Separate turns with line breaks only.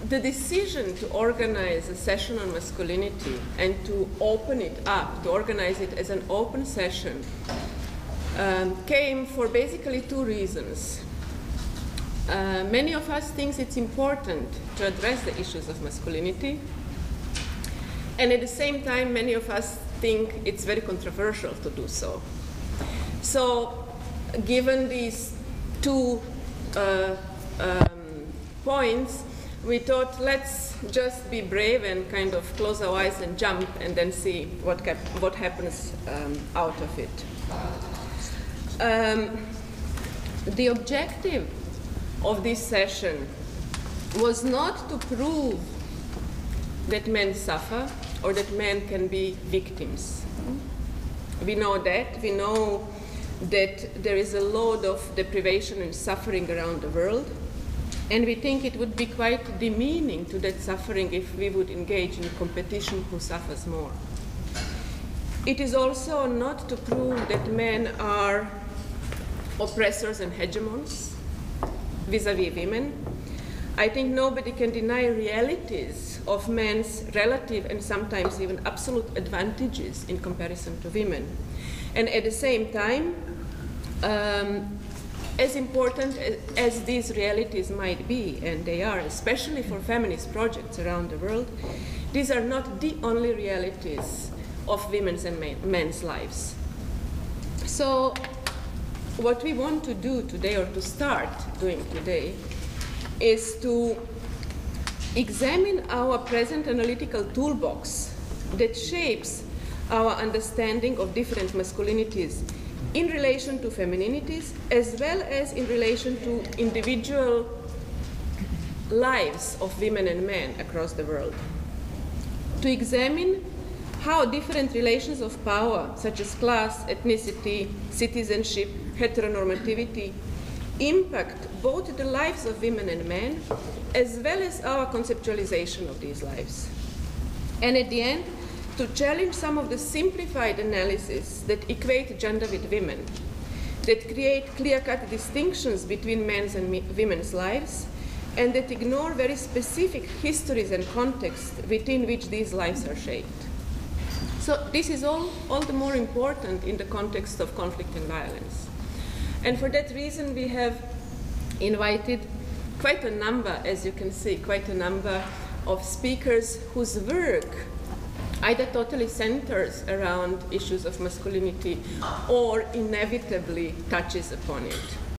the decision to organize a session on masculinity and to open it up, to organize it as an open session, came for basically two reasons. Many of us think it's important to address the issues of masculinity, and at the same time, many of us think it's very controversial to do so. So, given these two points, we thought, let's just be brave and kind of close our eyes and jump and then see what happens out of it. The objective of this session was not to prove that men suffer or that men can be victims. We know that. We know that there is a load of deprivation and suffering around the world. And we think it would be quite demeaning to that suffering if we would engage in a competition who suffers more. It is also not to prove that men are oppressors and hegemons vis-à-vis women. I think nobody can deny realities of men's relative and sometimes even absolute advantages in comparison to women. And at the same time, as important as these realities might be, and they are, especially for feminist projects around the world, these are not the only realities of women's and men's lives. So what we want to do today, or to start doing today, is to examine our present analytical toolbox that shapes our understanding of different masculinities in relation to femininities, as well as in relation to individual lives of women and men across the world. To examine how different relations of power, such as class, ethnicity, citizenship, heteronormativity, impact both the lives of women and men, as well as our conceptualization of these lives. And at the end, to challenge some of the simplified analyses that equate gender with women, that create clear-cut distinctions between men's and women's lives, and that ignore very specific histories and contexts within which these lives are shaped. So this is all the more important in the context of conflict and violence. And for that reason, we have invited quite a number, as you can see, quite a number of speakers whose work either totally centers around issues of masculinity or inevitably touches upon it.